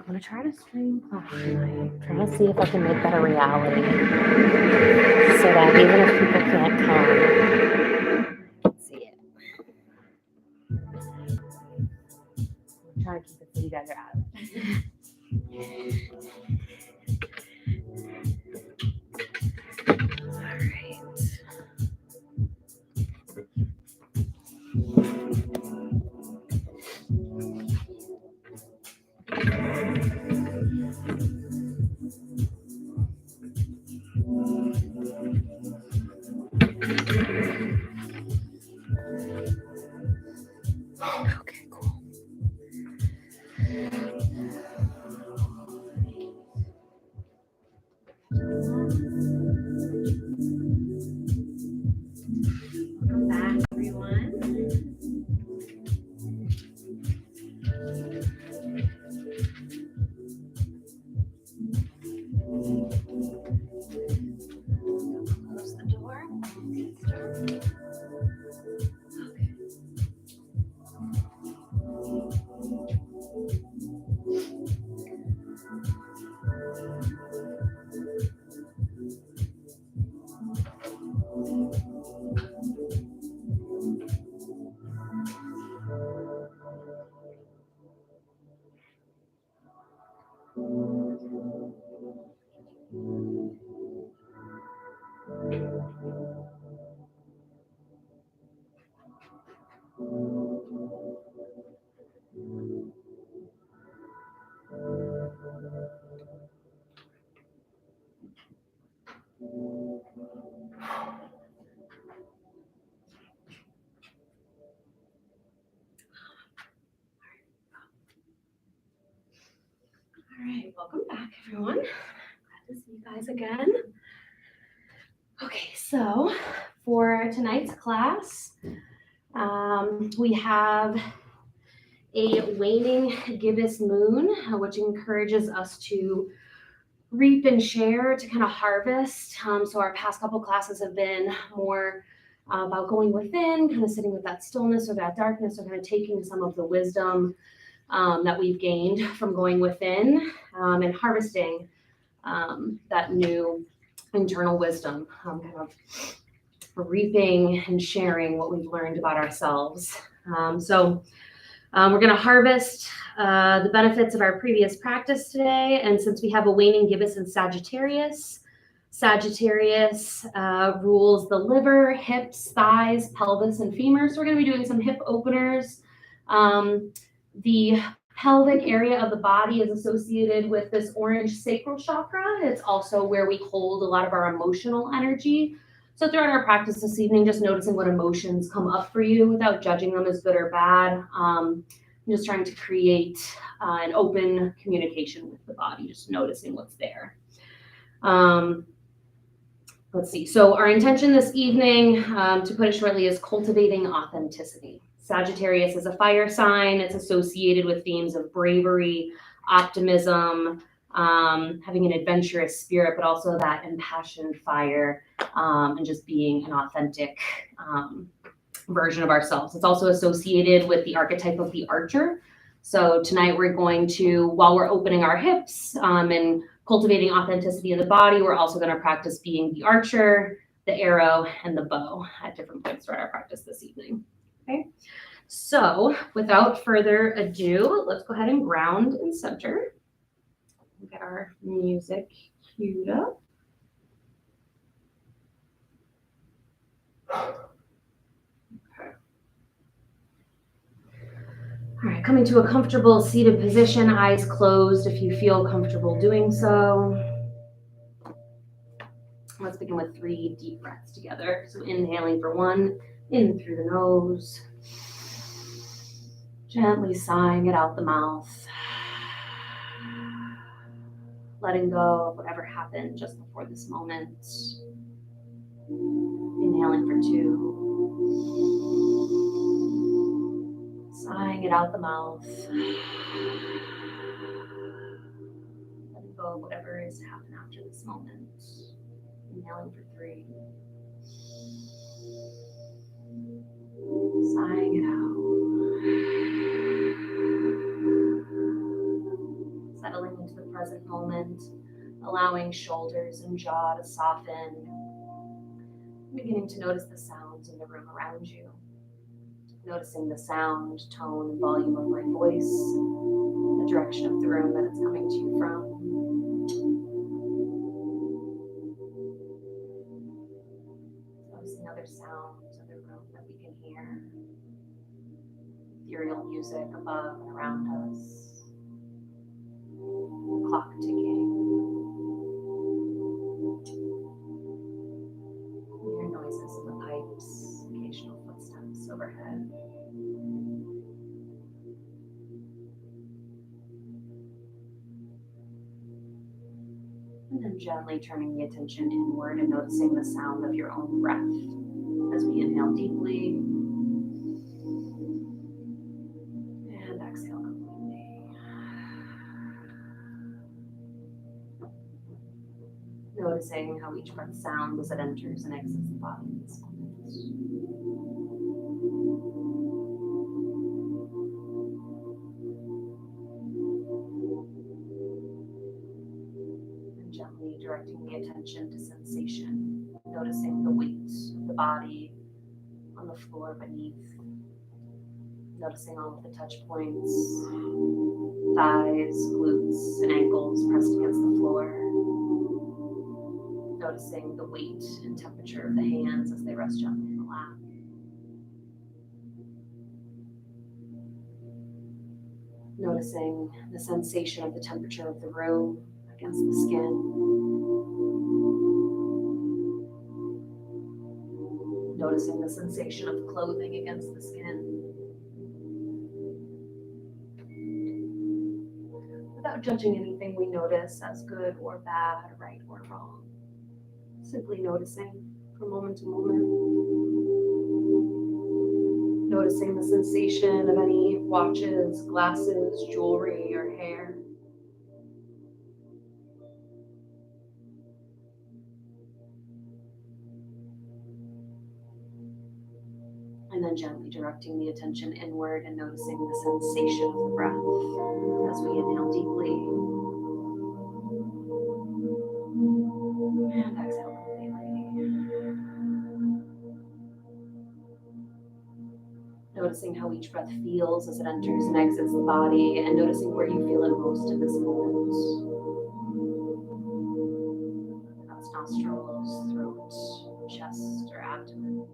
I'm going to try to stream class tonight. Trying to see if I can make that a reality so that even if people can't come, I can see it. I'm trying to keep it so you guys are out of it. All right. Okay, cool. Welcome back, everyone. Close the door. Get started. Okay. All right, welcome back, everyone. Glad to see you guys again. Okay, so for tonight's class, we have a waning gibbous moon, which encourages us to reap and share, to kind of harvest. So our past couple classes have been more about going within, kind of sitting with that stillness or that darkness, or kind of taking some of the wisdom that we've gained from going within and harvesting that new internal wisdom, kind of reaping and sharing what we've learned about ourselves. So we're going to harvest the benefits of our previous practice today. And since we have a waning gibbous and Sagittarius, Sagittarius rules the liver, hips, thighs, pelvis, and femur. So we're going to be doing some hip openers. The pelvic area of the body is associated with this orange sacral chakra. It's also where we hold a lot of our emotional energy. So throughout our practice this evening, just noticing what emotions come up for you without judging them as good or bad. I'm just trying to create an open communication with the body, just noticing what's there. Let's see. So our intention this evening, to put it shortly, is cultivating authenticity. Sagittarius is a fire sign. It's associated with themes of bravery, optimism, having an adventurous spirit, but also that impassioned fire, and just being an authentic version of ourselves. It's also associated with the archetype of the archer. So tonight we're going to, while we're opening our hips and cultivating authenticity in the body, we're also going to practice being the archer, the arrow, and the bow at different points throughout our practice this evening. Okay, so without further ado, let's go ahead and ground and center. Get our music queued up. Okay. All right, coming to a comfortable seated position, eyes closed if you feel comfortable doing so. Let's begin with 3 deep breaths together. So inhaling for 1, in through the nose. Gently sighing it out the mouth. Letting go of whatever happened just before this moment. Inhaling for 2. Sighing it out the mouth. Letting go of whatever is to happen after this moment. Inhaling for 3. Sighing it out. allowing shoulders and jaw to soften, beginning to notice the sounds in the room around you. Noticing the sound, tone, and volume of my voice, the direction of the room that it's coming to you from. Noticing other sounds in the room that we can hear. Ethereal music above and around us. Clock ticking. Mere noises in the pipes, occasional footsteps overhead. And then gently turning the attention inward and noticing the sound of your own breath as we inhale deeply and exhale completely. Noticing how each breath sounds as it enters and exits the body in this moment. And gently directing the attention to sensation, noticing the weight of the body on the floor beneath. Noticing all of the touch points, thighs, glutes, and ankles pressed against the floor. Noticing the weight and temperature of the hands as they rest gently in the lap. Noticing the sensation of the temperature of the room against the skin. Noticing the sensation of clothing against the skin. Without judging anything we notice as good or bad, right or wrong. Simply noticing from moment to moment. Noticing the sensation of any watches, glasses, jewelry, or hair. And then gently directing the attention inward and noticing the sensation of the breath as we inhale deeply and exhale completely. Noticing how each breath feels as it enters and exits the body, and noticing where you feel it most in this moment. That's nostrils, throat, chest, or abdomen.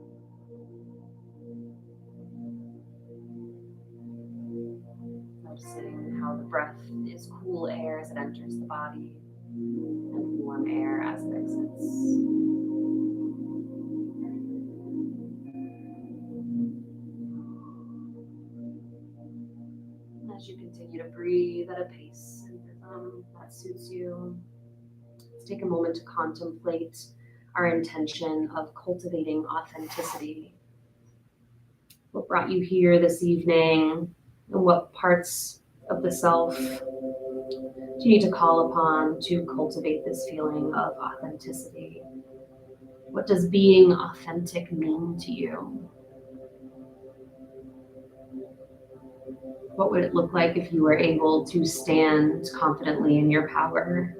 Noticing how the breath is cool air as it enters the body and warm air as it exits. As you continue to breathe at a pace and rhythm that suits you, let's take a moment to contemplate our intention of cultivating authenticity. What brought you here this evening, and what parts of the self do you need to call upon to cultivate this feeling of authenticity? What does being authentic mean to you? What would it look like if you were able to stand confidently in your power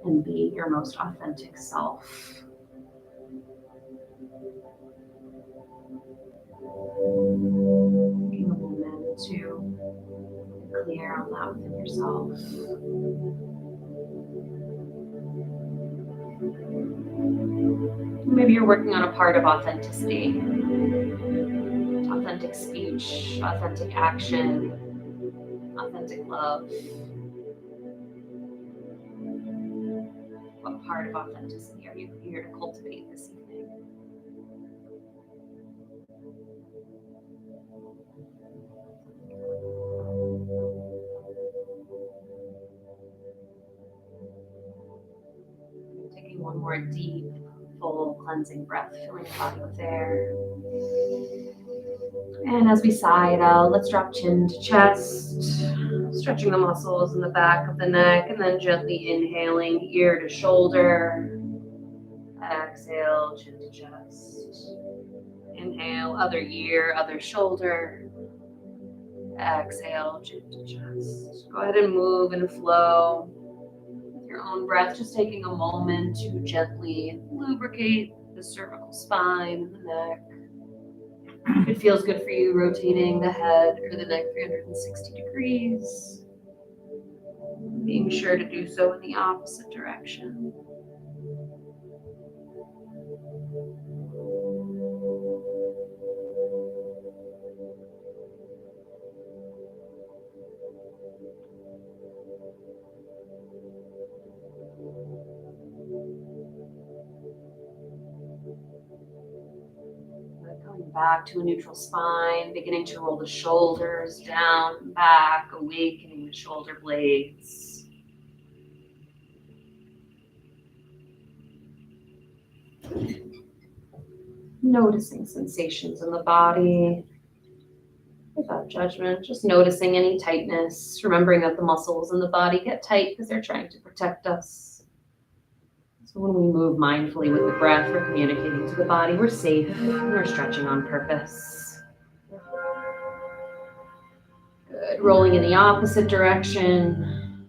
and be your most authentic self? Taking a moment to be clear on that within yourself. Maybe you're working on a part of authenticity, authentic speech, authentic action, authentic love. What part of authenticity are you here to cultivate this evening? Taking one more deep, full, cleansing breath, filling the body with air. And as we sigh it out, let's drop chin to chest, stretching the muscles in the back of the neck, and then gently inhaling ear to shoulder. Exhale, chin to chest. Inhale, other ear, other shoulder. Exhale, chin to chest. Go ahead and move and flow with your your own breath, just taking a moment to gently lubricate the cervical spine and the neck. If it feels good for you, rotating the head or the neck 360 degrees, being sure to do so in the opposite direction. Coming back to a neutral spine, beginning to roll the shoulders down and back, awakening the shoulder blades. Noticing sensations in the body without judgment, just noticing any tightness, remembering that the muscles in the body get tight because they're trying to protect us. So when we move mindfully with the breath, we're communicating to the body we're safe and we're stretching on purpose. Good. Rolling in the opposite direction.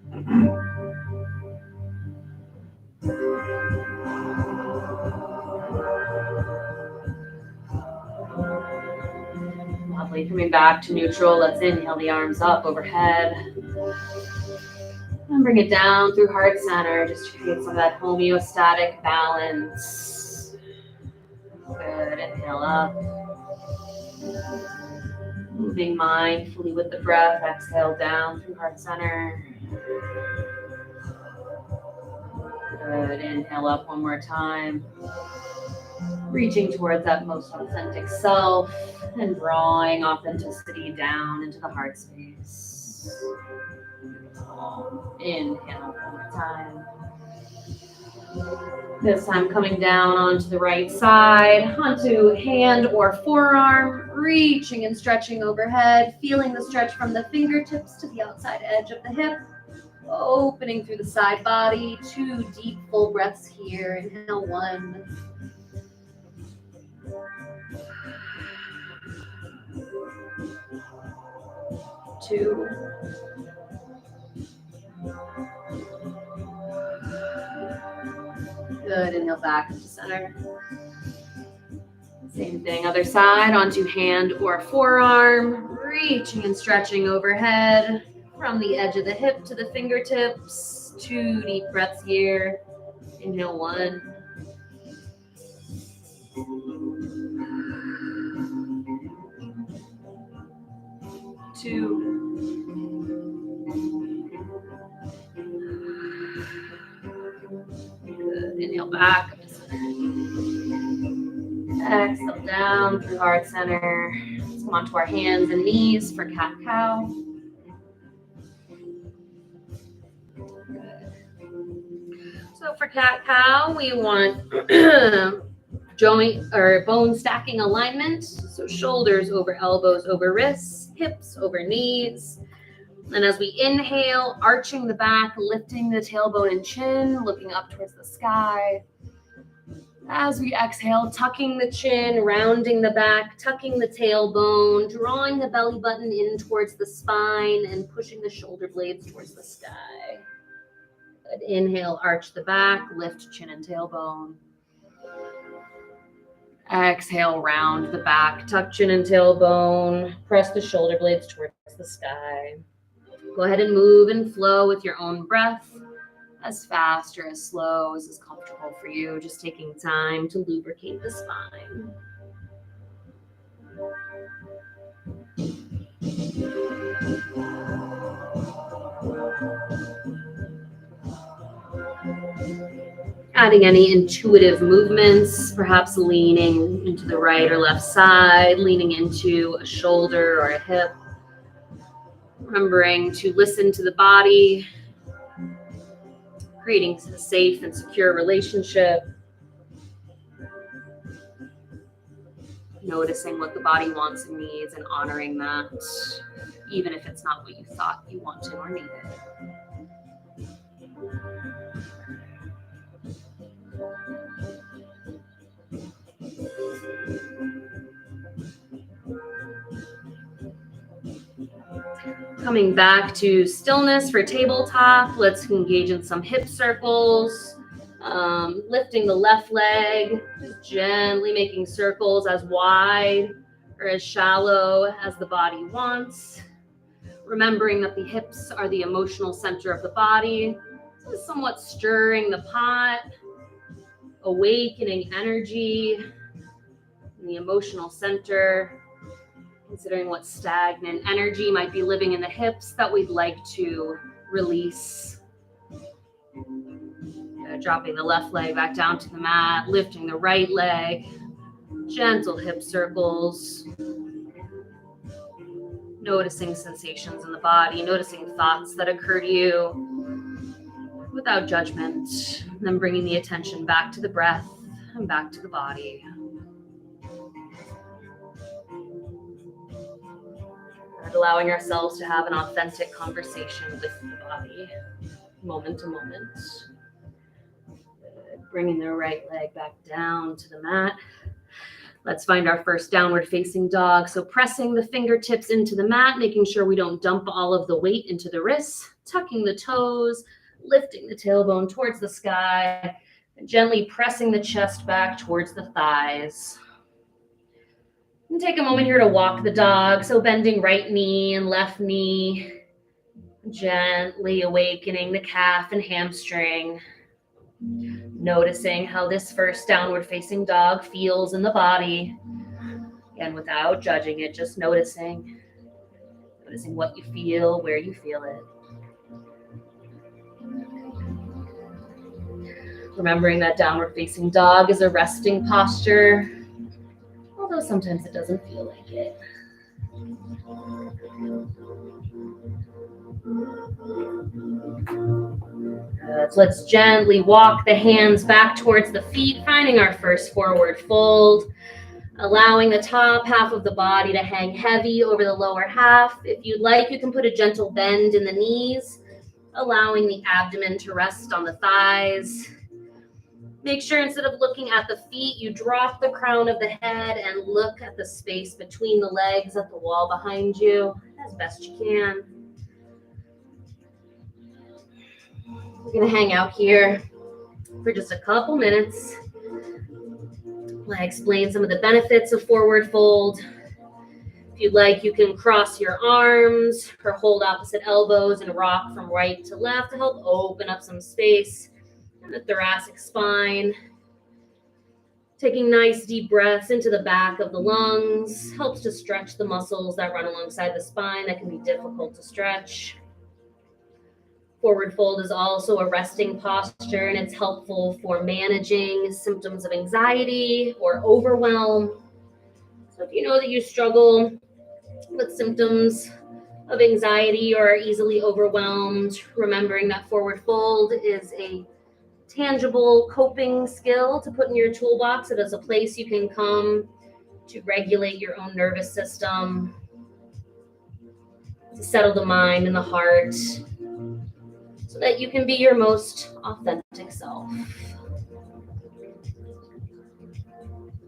Lovely. Coming back to neutral. Let's inhale the arms up overhead. And bring it down through heart center just to create some of that homeostatic balance. Good. Inhale up. Moving mindfully with the breath. Exhale down through heart center. Good. Inhale up one more time. Reaching towards that most authentic self and drawing authenticity down into the heart space. Inhale one more time. This time coming down onto the right side, onto hand or forearm, reaching and stretching overhead, feeling the stretch from the fingertips to the outside edge of the hip, opening through the side body. 2 deep full breaths here. Inhale 1. 2. Good. Inhale back to center. Same thing, other side, onto hand or forearm, reaching and stretching overhead from the edge of the hip to the fingertips. 2 deep breaths here. Inhale 1. 2. Good. Inhale back. Exhale down through heart center. Let's come onto our hands and knees for cat-cow. So for cat-cow, we want joint or bone stacking alignment. So shoulders over elbows over wrists, hips over knees. And as we inhale, arching the back, lifting the tailbone and chin, looking up towards the sky. As we exhale, tucking the chin, rounding the back, tucking the tailbone, drawing the belly button in towards the spine and pushing the shoulder blades towards the sky. Good. Inhale, arch the back, lift chin and tailbone. Exhale, round the back, tuck chin and tailbone, press the shoulder blades towards the sky. Go ahead and move and flow with your own breath, as fast or as slow as is comfortable for you, just taking time to lubricate the spine. Adding any intuitive movements, perhaps leaning into the right or left side, leaning into a shoulder or a hip. Remembering to listen to the body, creating a safe and secure relationship. Noticing what the body wants and needs and honoring that, even if it's not what you thought you wanted or needed. Coming back to stillness for tabletop, let's engage in some hip circles. Lifting the left leg, gently making circles as wide or as shallow as the body wants. Remembering that the hips are the emotional center of the body. So somewhat stirring the pot, awakening energy in the emotional center, considering what stagnant energy might be living in the hips that we'd like to release. Dropping the left leg back down to the mat, lifting the right leg, gentle hip circles, noticing sensations in the body, noticing thoughts that occur to you without judgment, and then bringing the attention back to the breath and back to the body. And allowing ourselves to have an authentic conversation with the body, moment to moment. Bringing the right leg back down to the mat. Let's find our first downward facing dog. So pressing the fingertips into the mat, making sure we don't dump all of the weight into the wrists, tucking the toes, lifting the tailbone towards the sky, and gently pressing the chest back towards the thighs. And take a moment here to walk the dog. So bending right knee and left knee, gently awakening the calf and hamstring. Noticing how this first downward facing dog feels in the body. And without judging it, just noticing what you feel, where you feel it. Remembering that downward facing dog is a resting posture, although sometimes it doesn't feel like it. Good. Let's gently walk the hands back towards the feet, finding our first forward fold, allowing the top half of the body to hang heavy over the lower half. If you'd like, you can put a gentle bend in the knees, allowing the abdomen to rest on the thighs. Make sure instead of looking at the feet, you drop the crown of the head and look at the space between the legs at the wall behind you as best you can. We're going to hang out here for just a couple minutes. I explain some of the benefits of forward fold. If you'd like, you can cross your arms or hold opposite elbows and rock from right to left to help open up some space in the thoracic spine. Taking nice deep breaths into the back of the lungs helps to stretch the muscles that run alongside the spine that can be difficult to stretch. Forward fold is also a resting posture, and it's helpful for managing symptoms of anxiety or overwhelm. So if you know that you struggle with symptoms of anxiety or are easily overwhelmed, remembering that forward fold is a tangible coping skill to put in your toolbox. It is a place you can come to regulate your own nervous system, to settle the mind and the heart, so that you can be your most authentic self.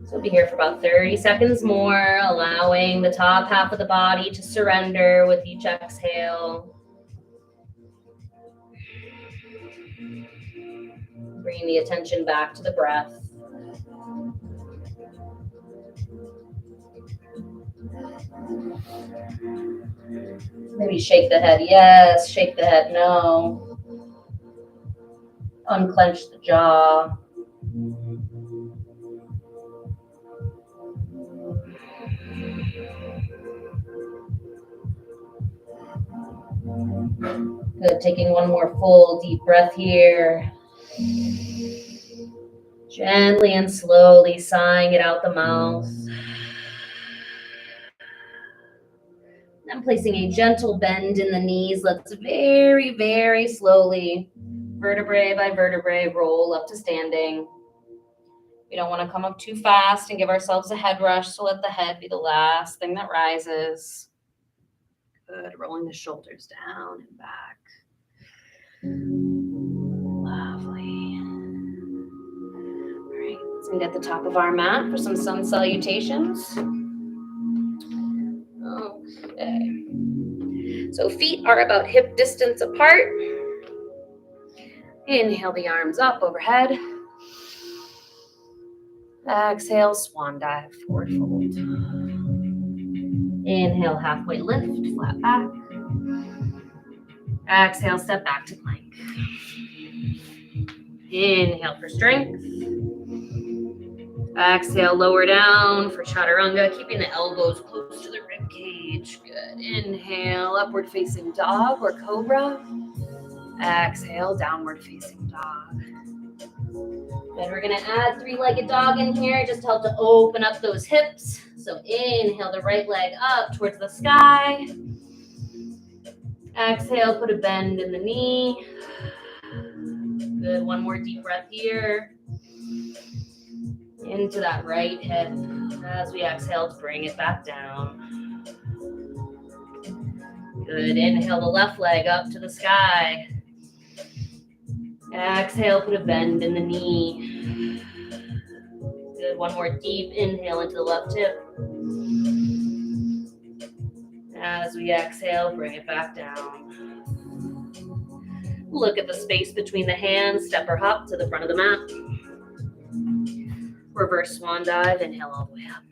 So we'll be here for about 30 seconds more, allowing the top half of the body to surrender with each exhale. Bringing the attention back to the breath. Maybe shake the head yes, shake the head no. Unclench the jaw. Good, taking one more full deep breath here. Gently and slowly sighing it out the mouth. Then placing a gentle bend in the knees. Let's very, very slowly, vertebrae by vertebrae, roll up to standing. We don't want to come up too fast and give ourselves a head rush, so let the head be the last thing that rises. Good, rolling the shoulders down and back. Lovely. All right, let's meet at the top of our mat for some sun salutations. Okay. So feet are about hip distance apart. Inhale the arms up overhead. Exhale, swan dive, forward fold. Inhale, halfway lift, flat back. Exhale, step back to plank. Inhale for strength. Exhale, lower down for chaturanga, keeping the elbows close to the rib cage. Good. Inhale, upward facing dog or cobra. Exhale, downward facing dog. Then we're gonna add three-legged dog in here, just to help to open up those hips. So inhale the right leg up towards the sky. Exhale, put a bend in the knee. Good, one more deep breath here. Into that right hip. As we exhale, to bring it back down. Good, inhale the left leg up to the sky. Exhale, put a bend in the knee. Good, one more deep inhale into the left hip. As we exhale, bring it back down. Look at the space between the hands, step or hop to the front of the mat. Reverse swan dive, inhale all the way up.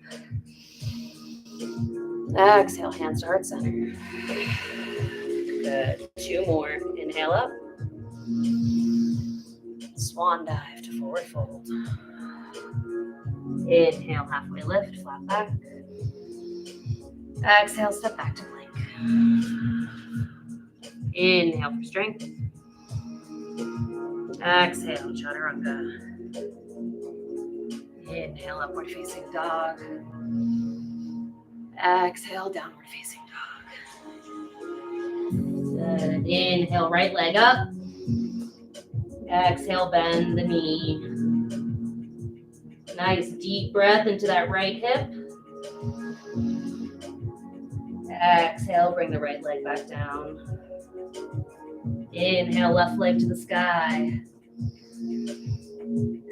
Exhale, hands to heart center. Good, two more, inhale up. Swan dive to forward fold. Inhale, halfway lift, flat back. Exhale, step back to plank. Inhale for strength. Exhale, chaturanga. Inhale, upward facing dog. Exhale, downward facing dog. Good. Inhale, right leg up. Exhale, bend the knee. Nice deep breath into that right hip. Exhale, bring the right leg back down. Inhale, left leg to the sky.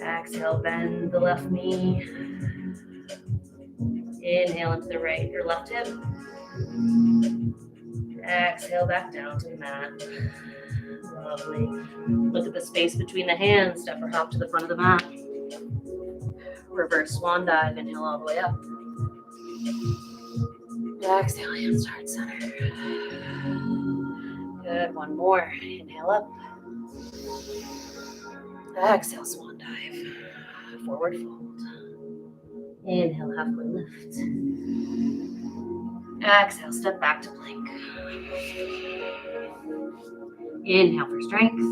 Exhale, bend the left knee. Inhale into the right or left hip. Exhale, back down to the mat. Lovely. Look at the space between the hands. Step or hop to the front of the mat. Reverse swan dive. Inhale all the way up. Exhale, hands to heart center. Good. One more. Inhale up. Exhale, swan dive. Forward fold. Inhale, halfway lift. Exhale, step back to plank. Inhale for strength.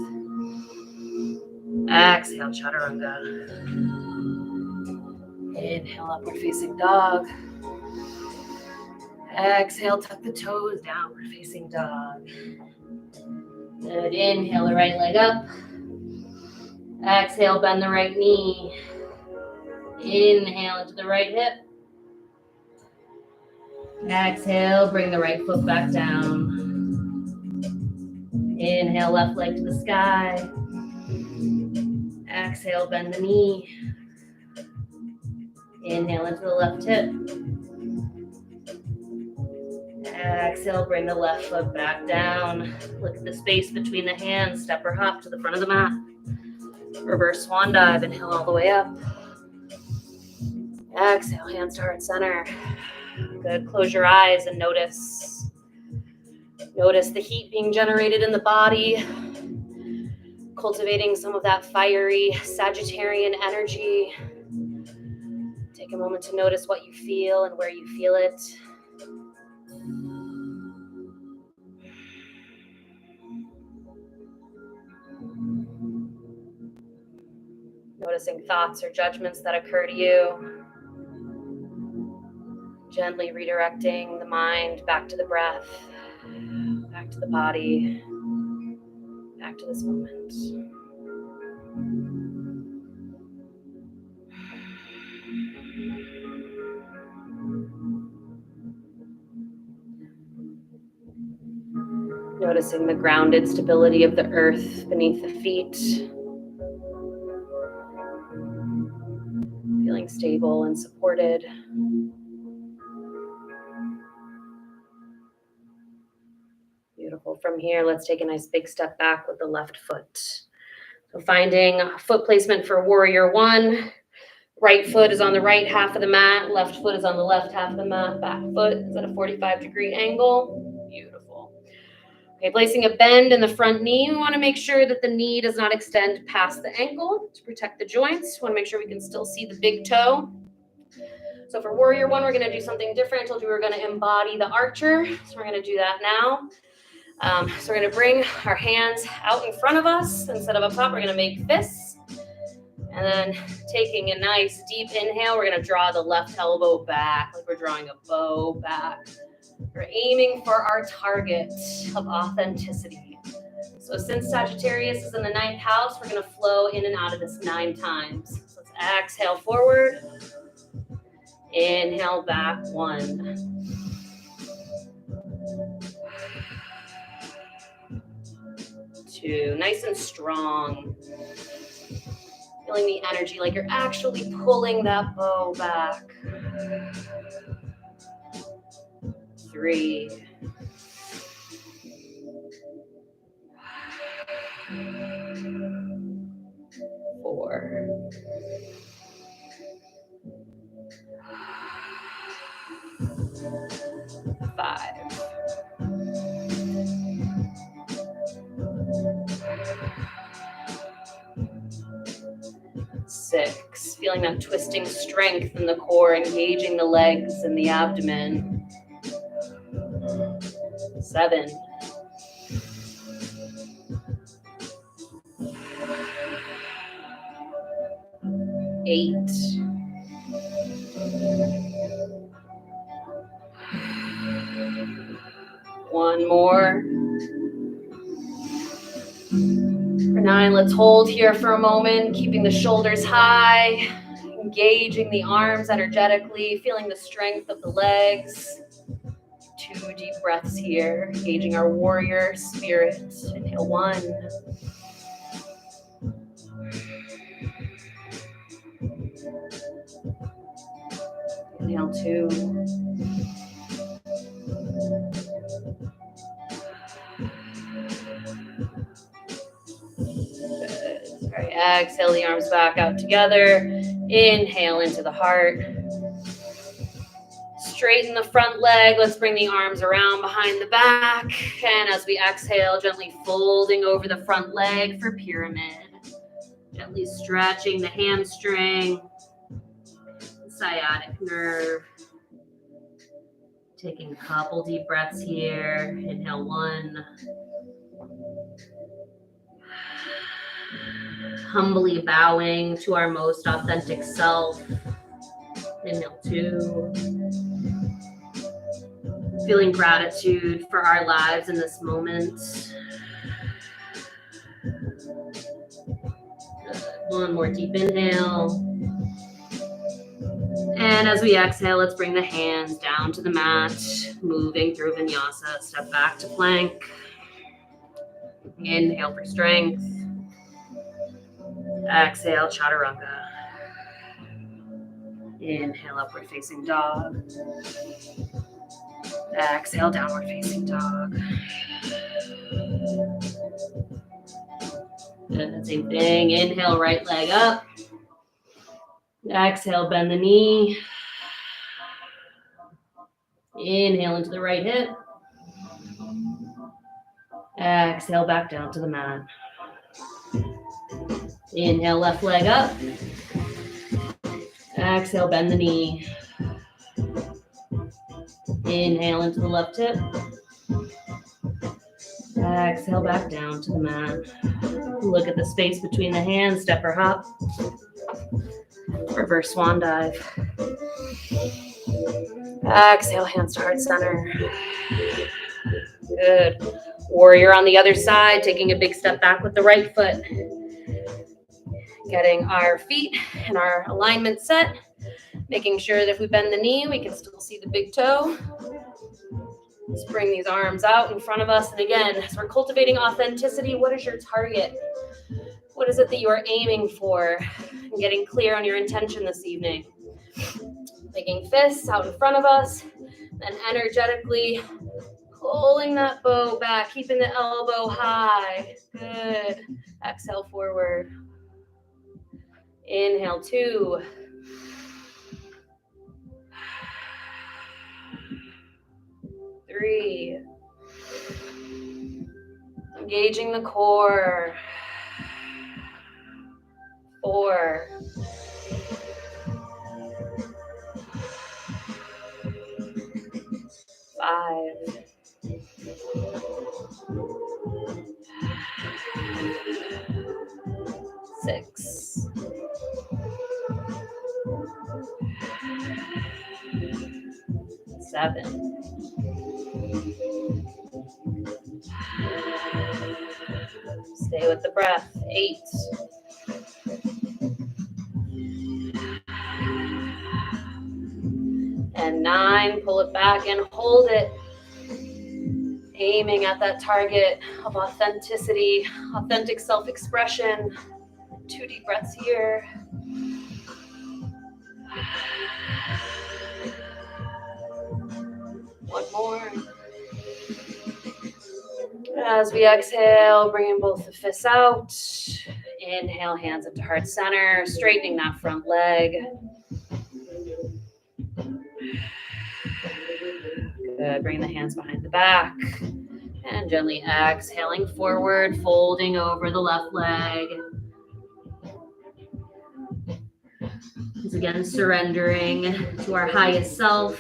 Exhale, chaturanga. Inhale, upward facing dog. Exhale, tuck the toes, downward facing dog. Good. Inhale the right leg up. Exhale, bend the right knee. Inhale into the right hip. Exhale, bring the right foot back down. Inhale, left leg to the sky. Exhale, bend the knee. Inhale into the left hip. Exhale, bring the left foot back down. Look at the space between the hands. Step or hop to the front of the mat. Reverse swan dive. Inhale all the way up. Exhale, hands to heart center. Good. Close your eyes and notice. Notice the heat being generated in the body. Cultivating some of that fiery Sagittarian energy. Take a moment to notice what you feel and where you feel it. Noticing thoughts or judgments that occur to you. Gently redirecting the mind back to the breath, back to the body, back to this moment. Noticing the grounded stability of the earth beneath the feet. Feeling stable and supported. . Beautiful. From here, let's take a nice big step back with the left foot. So finding foot placement for warrior one. Right foot is on the right half of the mat. Left foot is on the left half of the mat. Back foot is at a 45-degree angle. Beautiful. Okay, placing a bend in the front knee. We want to make sure that the knee does not extend past the ankle to protect the joints. We want to make sure we can still see the big toe. So for warrior one, we're going to do something different. I told you we were going to embody the archer. So we're going to do that now. So we're going to bring our hands out in front of us. Instead of up top, we're going to make fists. And then taking a nice deep inhale, we're going to draw the left elbow back like we're drawing a bow back. We're aiming for our target of authenticity. So since Sagittarius is in the 9th house, we're going to flow in and out of this 9 times. So let's exhale forward. Inhale back, 1. 2, nice and strong. Feeling the energy like you're actually pulling that bow back. 3. 4. 5. 6. Feeling that twisting strength in the core, engaging the legs and the abdomen. 7. 8. 1 more. For 9, let's hold here for a moment, keeping the shoulders high, engaging the arms energetically, feeling the strength of the legs. 2 deep breaths here, engaging our warrior spirit. Inhale 1. Inhale 2. Good. Sorry, exhale the arms back out together. Inhale into the heart. Straighten the front leg. Let's bring the arms around behind the back. And as we exhale, gently folding over the front leg for pyramid. Gently stretching the hamstring, sciatic nerve. Taking a couple deep breaths here. Inhale 1. Humbly bowing to our most authentic self. Inhale 2. Feeling gratitude for our lives in this moment. Good. 1 more deep inhale. And as we exhale, let's bring the hands down to the mat, moving through vinyasa. Step back to plank. Inhale for strength. Exhale, chaturanga. Inhale, upward facing dog. Exhale, downward facing dog. Good, same thing. Inhale, right leg up. Exhale, bend the knee. Inhale into the right hip. Exhale, back down to the mat. Inhale, left leg up. Exhale, bend the knee. Inhale into the left hip. Exhale, back down to the mat. Look at the space between the hands, step or hop. Reverse swan dive. Exhale, hands to heart center. Good. Warrior on the other side, taking a big step back with the right foot. Getting our feet and our alignment set. Making sure that if we bend the knee, we can still see the big toe. Let's bring these arms out in front of us. And again, as we're cultivating authenticity, what is your target? What is it that you are aiming for? And getting clear on your intention this evening. Making fists out in front of us. Then energetically Pulling that bow back, keeping the elbow high. Good. Exhale forward. Inhale, 2. 3. Engaging the core. 4. 5. 6. 7. 'Stay with the breath. 8. And 9. Pull it back and hold it. Aiming at that target of authenticity, authentic self-expression. 2 deep breaths here. One more. As we exhale, bringing both the fists out. Inhale, hands up to heart center, straightening that front leg. Good. Bring the hands behind the back. And gently exhaling forward, folding over the left leg. Once again, surrendering to our highest self.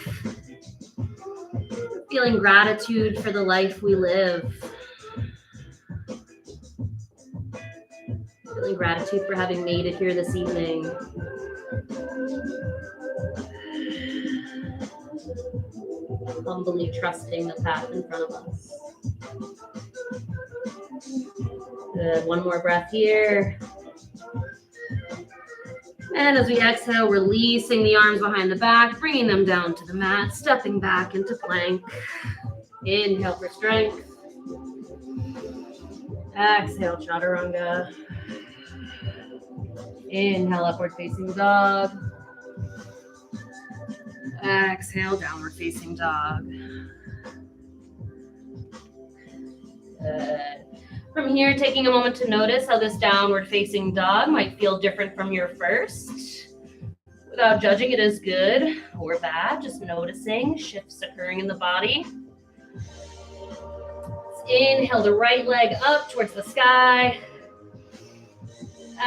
Feeling gratitude for the life we live. Feeling gratitude for having made it here this evening. Humbly trusting the path in front of us. Good. One more breath here. And as we exhale, releasing the arms behind the back, bringing them down to the mat, stepping back into plank. Inhale for strength. Exhale, chaturanga. Inhale, upward facing dog. Exhale, downward facing dog. Good. From here, taking a moment to notice how this downward facing dog might feel different from your first. Without judging it as good or bad, just noticing shifts occurring in the body. Let's inhale the right leg up towards the sky.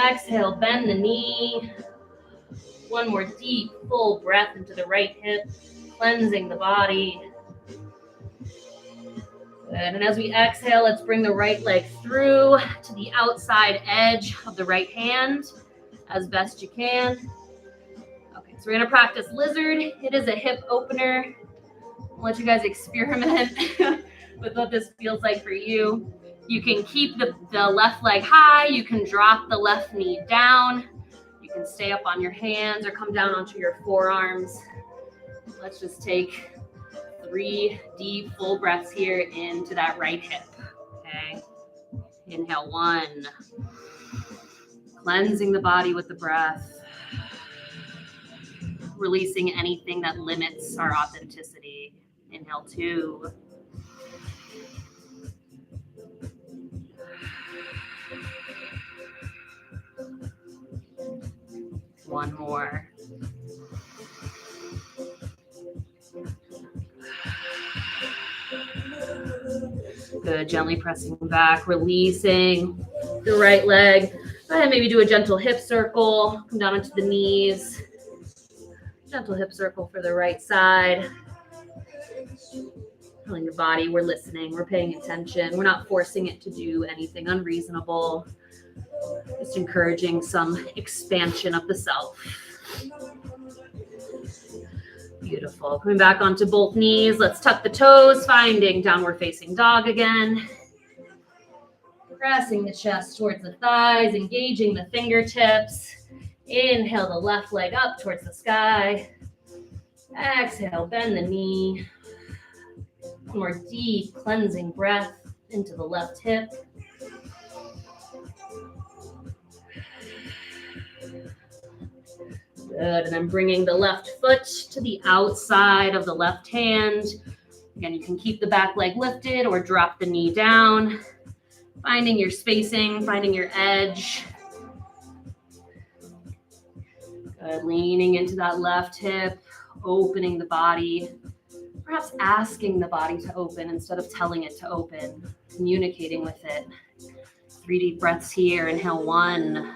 Exhale, bend the knee. One more deep, full breath into the right hip, cleansing the body. Good. And as we exhale, let's bring the right leg through to the outside edge of the right hand as best you can. Okay, so we're going to practice lizard. It is a hip opener. I'll let you guys experiment with what this feels like for you. You can keep the left leg high. You can drop the left knee down. You can stay up on your hands or come down onto your forearms. Let's just take 3 deep, full breaths here into that right hip. Okay. Inhale, 1. Cleansing the body with the breath. Releasing anything that limits our authenticity. Inhale, 2. One more. Good. Gently pressing back, releasing the right leg. Go ahead and maybe do a gentle hip circle. Come down onto the knees. Gentle hip circle for the right side. Feeling the body. We're listening. We're paying attention. We're not forcing it to do anything unreasonable. Just encouraging some expansion of the self. Beautiful. Coming back onto both knees. Let's tuck the toes, finding downward facing dog again. Pressing the chest towards the thighs, engaging the fingertips. Inhale the left leg up towards the sky. Exhale, bend the knee. One more deep cleansing breath into the left hip. Good, and then bringing the left foot to the outside of the left hand. Again, you can keep the back leg lifted or drop the knee down, finding your spacing, finding your edge. Good, leaning into that left hip, opening the body, perhaps asking the body to open instead of telling it to open, communicating with it. 3 deep breaths here. Inhale, 1.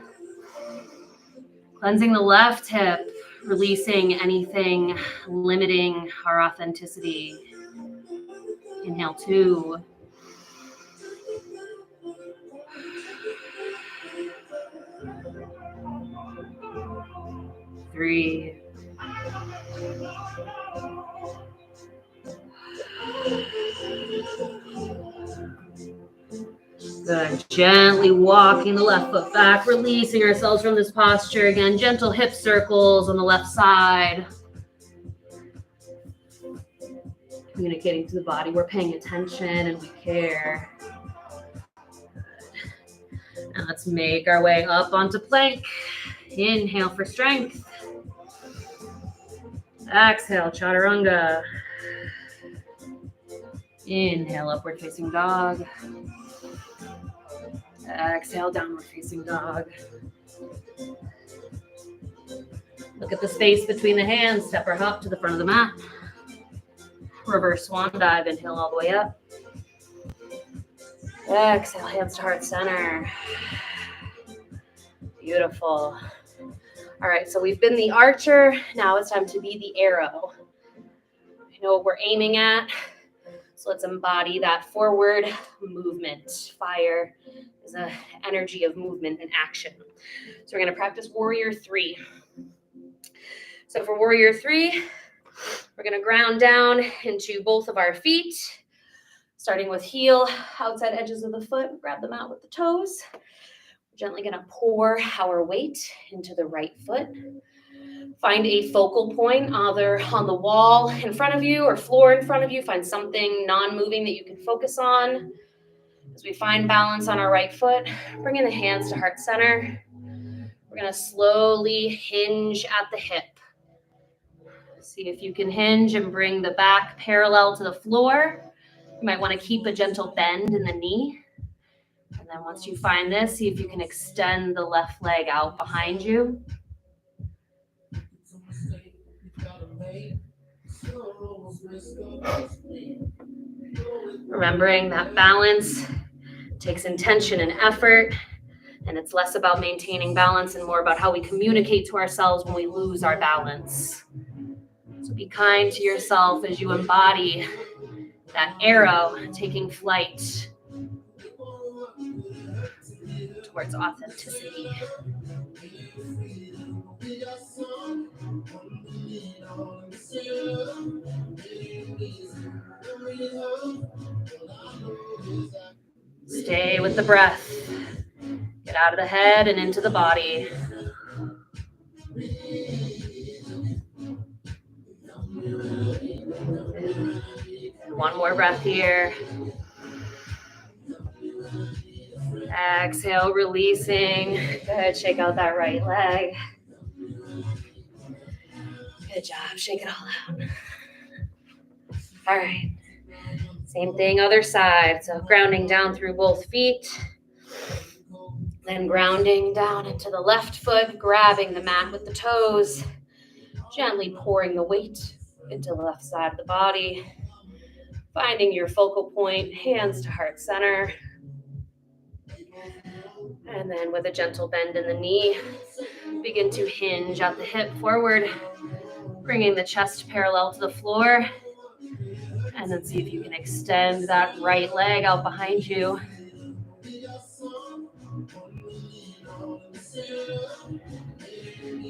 Cleansing the left hip, releasing anything limiting our authenticity. Inhale, 2. 3. Good. Gently walking the left foot back, releasing ourselves from this posture. Again, gentle hip circles on the left side. Communicating to the body, we're paying attention and we care. Good. And let's make our way up onto plank. Inhale for strength. Exhale, chaturanga. Inhale, upward facing dog. Exhale, downward facing dog. Look at the space between the hands. Step or hop to the front of the mat. Reverse swan dive. Inhale all the way up. Exhale, hands to heart center. Beautiful. All right, so we've been the archer. Now it's time to be the arrow. We know what we're aiming at. So let's embody that forward movement. Fire is an energy of movement and action. So we're going to practice warrior 3. So for warrior 3, we're going to ground down into both of our feet, starting with heel, outside edges of the foot. Grab them out with the toes. We're gently going to pour our weight into the right foot. Find a focal point, either on the wall in front of you or floor in front of you. Find something non-moving that you can focus on. As we find balance on our right foot, bringing the hands to heart center. We're going to slowly hinge at the hip. See if you can hinge and bring the back parallel to the floor. You might want to keep a gentle bend in the knee. And then once you find this, see if you can extend the left leg out behind you. Remembering that balance takes intention and effort, and it's less about maintaining balance and more about how we communicate to ourselves when we lose our balance. So be kind to yourself as you embody that arrow taking flight towards authenticity. Stay with the breath. Get out of the head and into the body. One more breath here. Exhale, releasing. Good. Shake out that right leg. Good job. Shake it all out. All right. Same thing, other side. So grounding down through both feet. Then grounding down into the left foot, grabbing the mat with the toes. Gently pouring the weight into the left side of the body. Finding your focal point, hands to heart center. And then with a gentle bend in the knee, begin to hinge at the hip forward, bringing the chest parallel to the floor. And then see if you can extend that right leg out behind you.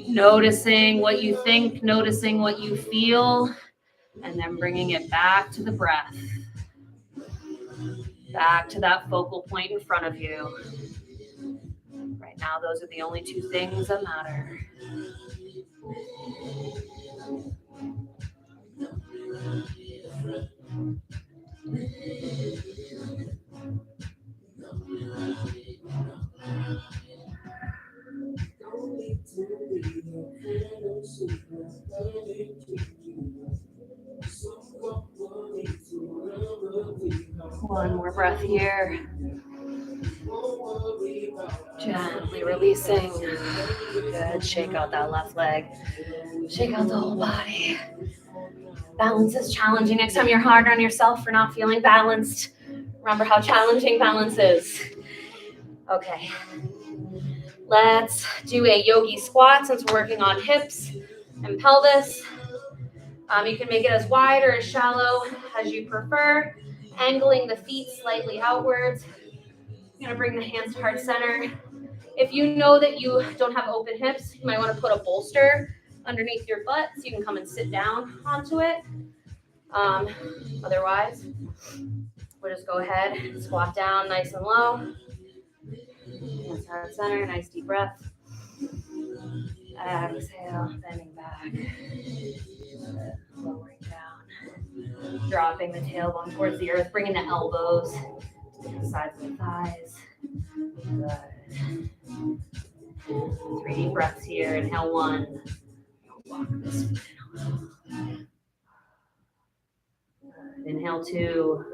Noticing what you think, noticing what you feel, and then bringing it back to the breath. Back to that focal point in front of you. Right now, those are the only 2 things that matter. breath here. Gently releasing. Good. Shake out that left leg. Shake out the whole body. Balance is challenging. Next time you're hard on yourself for not feeling balanced, remember how challenging balance is. Okay. Let's do a yogi squat since we're working on hips and pelvis. You can make it as wide or as shallow as you prefer. Angling the feet slightly outwards. You're gonna bring the hands to heart center. If you know that you don't have open hips, you might want to put a bolster underneath your butt so you can come and sit down onto it. Otherwise, we'll just go ahead and squat down nice and low. Hands to heart center, nice deep breath. Exhale, bending back. Lowering down. Dropping the tailbone towards the earth, bringing the elbows to the sides of the thighs. Good. 3 deep breaths here. Inhale 1. Walk this foot in. Good. Inhale 2.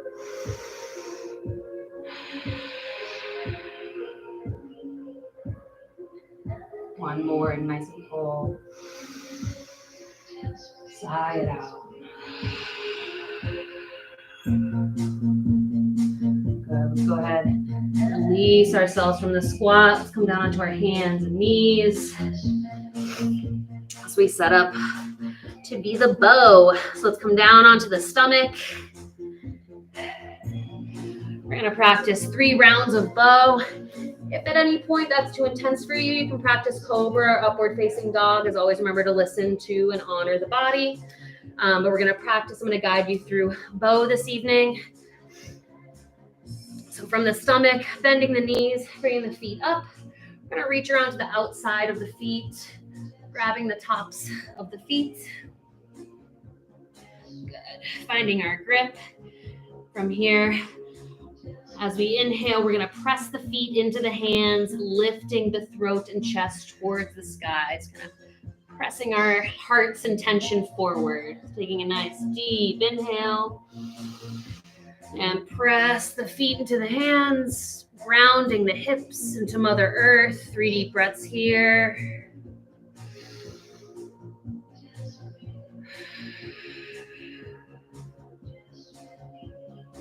One more, nice and full. Sigh it out. Good. Let's go ahead and release ourselves from the squat. Let's come down onto our hands and knees. As we set up to be the bow. So let's come down onto the stomach. We're going to practice 3 rounds of bow. If at any point that's too intense for you, you can practice cobra or upward facing dog. As always, remember to listen to and honor the body. But we're going to practice. I'm going to guide you through bow this evening. So from the stomach, bending the knees, bringing the feet up. We're going to reach around to the outside of the feet, grabbing the tops of the feet. Good. Finding our grip from here. As we inhale, we're going to press the feet into the hands, lifting the throat and chest towards the sky. It's kind of pressing our heart's intention forward. Taking a nice deep inhale. And press the feet into the hands, grounding the hips into Mother Earth. 3 deep breaths here.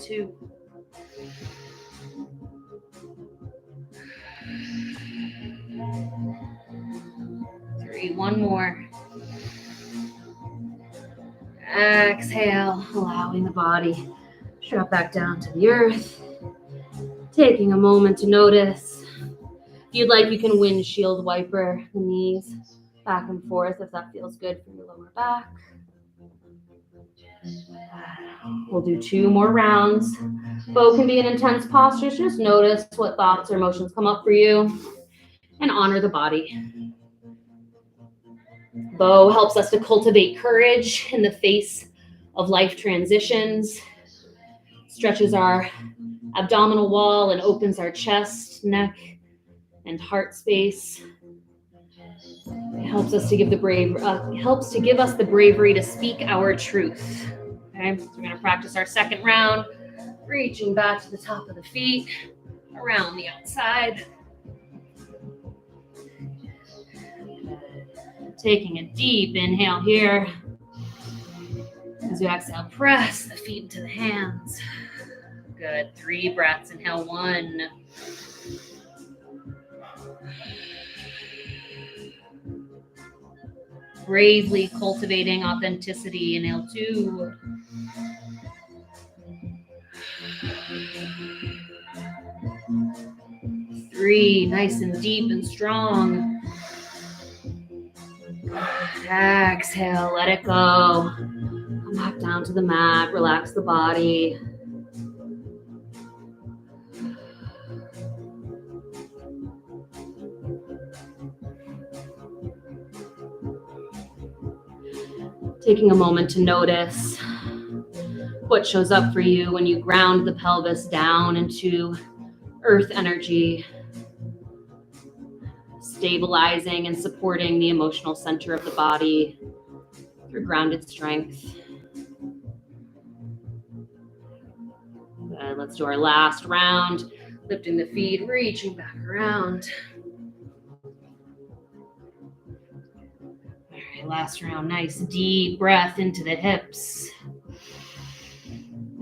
2. 3, 1 more. Exhale, allowing the body to drop back down to the earth. Taking a moment to notice. If you'd like, you can windshield wiper the knees back and forth if that feels good for your lower back. We'll do 2 more rounds. Bow can be an intense posture. So just notice what thoughts or emotions come up for you and honor the body. Bow helps us to cultivate courage in the face of life transitions. Stretches our abdominal wall and opens our chest, neck, and heart space. It helps us to give helps to give us the bravery to speak our truth. Okay, so we're going to practice our second round, reaching back to the top of the feet, around the outside. Taking a deep inhale here. As you exhale, press the feet into the hands. Good. 3 breaths. Inhale 1. Bravely cultivating authenticity. Inhale 2. 3. Nice and deep and strong. Exhale, let it go. Come back down to the mat. Relax the body. Taking a moment to notice what shows up for you when you ground the pelvis down into earth energy, stabilizing and supporting the emotional center of the body through grounded strength. Good. Let's do our last round. Lifting the feet, reaching back around. All right, last round. Nice deep breath into the hips.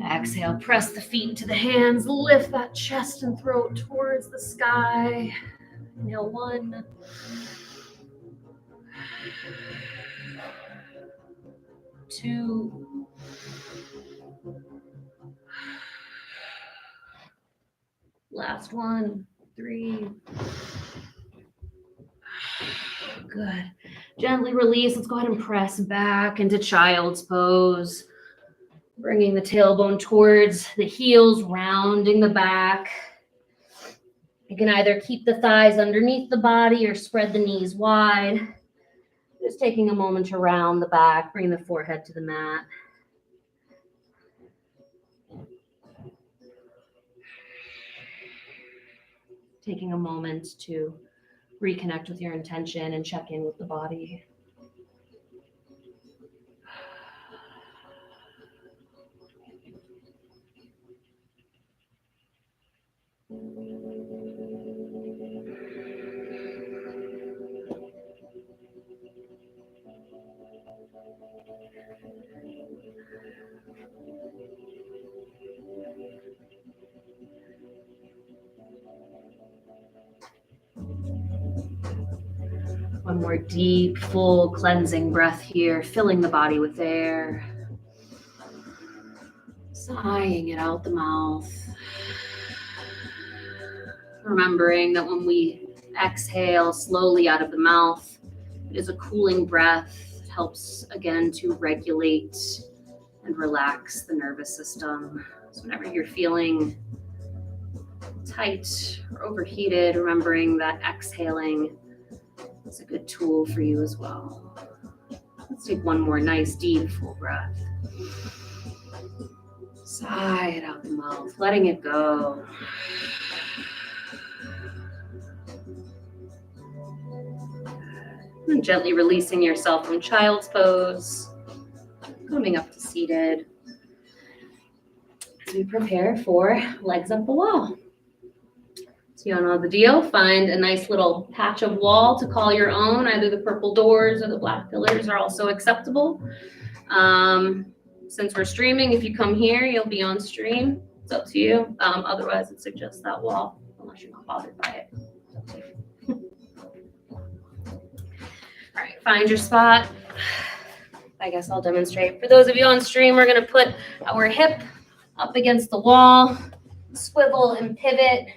Exhale, press the feet into the hands, lift that chest and throat towards the sky. Inhale 1. 2. Last 1. 3. Good. Gently release. Let's go ahead and press back into child's pose. Bringing the tailbone towards the heels, rounding the back. You can either keep the thighs underneath the body or spread the knees wide. Just taking a moment to round the back, bring the forehead to the mat. Taking a moment to reconnect with your intention and check in with the body. One more deep, full cleansing breath here, filling the body with air. Sighing it out the mouth. Remembering that when we exhale slowly out of the mouth, it is a cooling breath. It helps, again, to regulate and relax the nervous system. So whenever you're feeling tight or overheated, remembering that exhaling is a good tool for you as well. Let's take one more nice, deep, full breath. Sigh it out the mouth, letting it go. And gently releasing yourself from child's pose, coming up to seated. As we prepare for legs up the wall. So you all know the deal. Find a nice little patch of wall to call your own. Either the purple doors or the black pillars are also acceptable. Since we're streaming, if you come here, you'll be on stream. It's up to you. Otherwise, I'd suggest that wall, unless you're not bothered by it. All right, find your spot. I guess I'll demonstrate. For those of you on stream, we're going to put our hip up against the wall, swivel and pivot,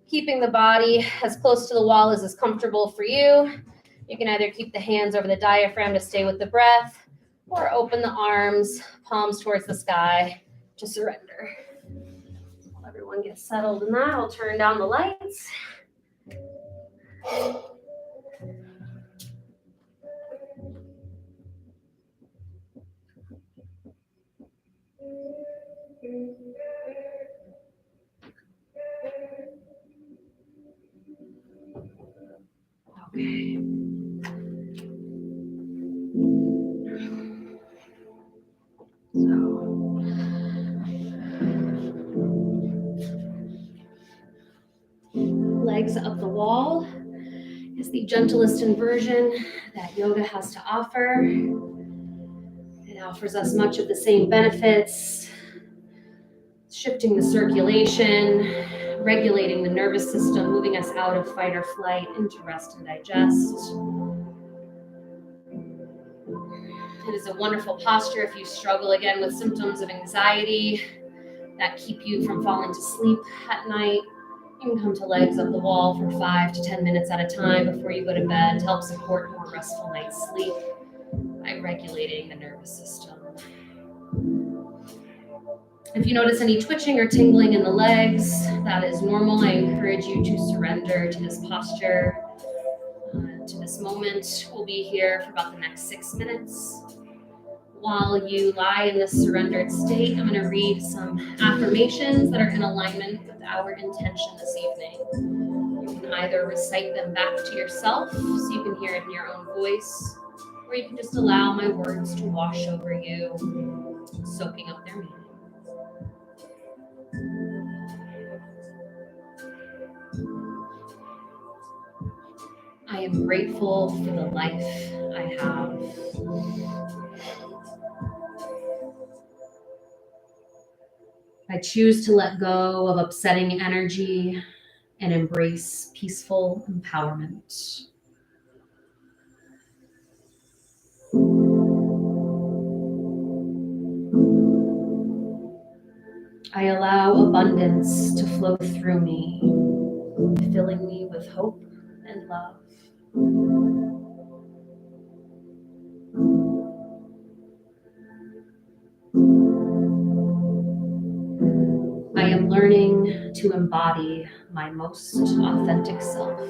keeping the body as close to the wall as is comfortable for you. You can either keep the hands over the diaphragm to stay with the breath, or open the arms, palms towards the sky to surrender. While everyone gets settled in that, I'll turn down the lights. Okay. So, legs up the wall is the gentlest inversion that yoga has to offer. It offers us much of the same benefits, shifting the circulation, regulating the nervous system, moving us out of fight or flight into rest and digest. It is a wonderful posture if you struggle again with symptoms of anxiety that keep you from falling to sleep at night. You can come to legs up the wall for 5 to 10 minutes at a time before you go to bed to help support a more restful night's sleep by regulating the nervous system. If you notice any twitching or tingling in the legs, that is normal. I encourage you to surrender to this posture, to this moment. We'll be here for about the next 6 minutes. While you lie in this surrendered state, I'm going to read some affirmations that are in alignment with our intention this evening. You can either recite them back to yourself so you can hear it in your own voice, or you can just allow my words to wash over you, soaking up their meaning. I am grateful for the life I have. I choose to let go of upsetting energy and embrace peaceful empowerment. I allow abundance to flow through me, filling me with hope and love. I am learning to embody my most authentic self.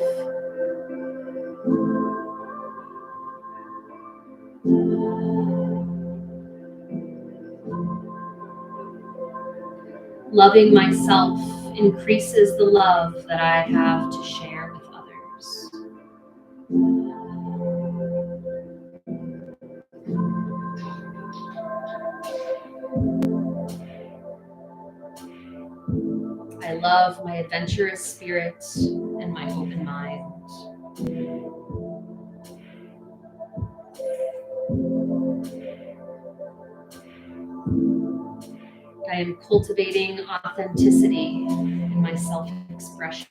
Loving myself increases the love that I have to share with others. I love my adventurous spirit and my open mind. I am cultivating authenticity in my self-expression.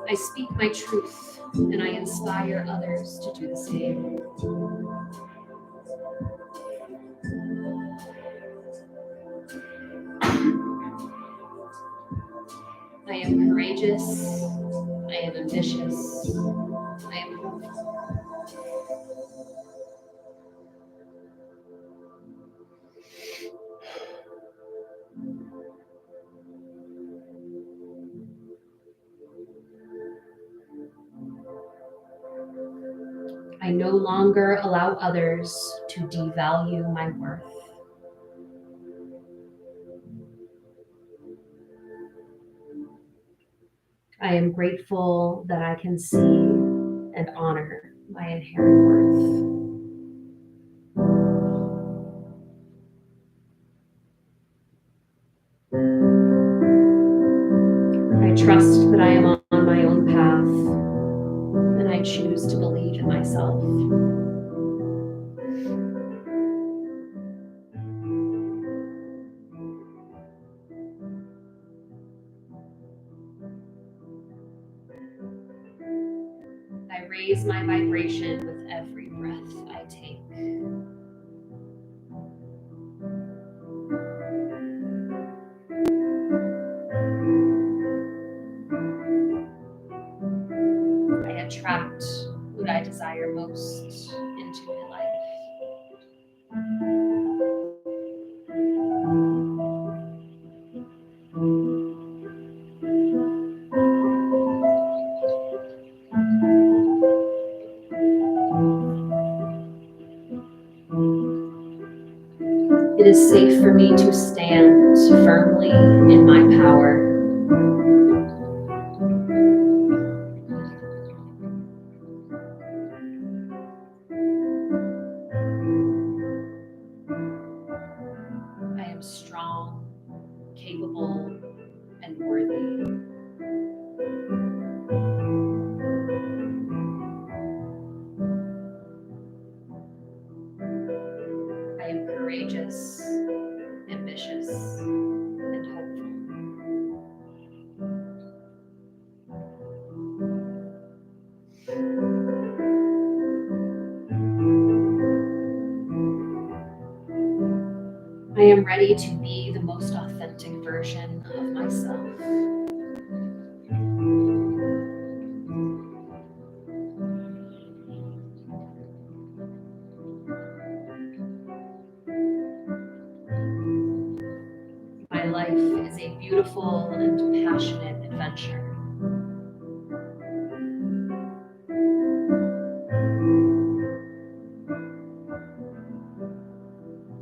I speak my truth and I inspire others to do the same. I am courageous, I am ambitious, I am hopeful. I no longer allow others to devalue my worth. I am grateful that I can see and honor my inherent worth. I trust that I am on my own path, and I choose to believe in myself. I raise my vibration with every breath I take. I attract what I desire most into my life. It is safe for me to stand firmly in my power. I am strong, capable, and worthy. I am courageous, ambitious, and hopeful. I am ready to be the most authentic version of myself. My life is a beautiful and passionate adventure.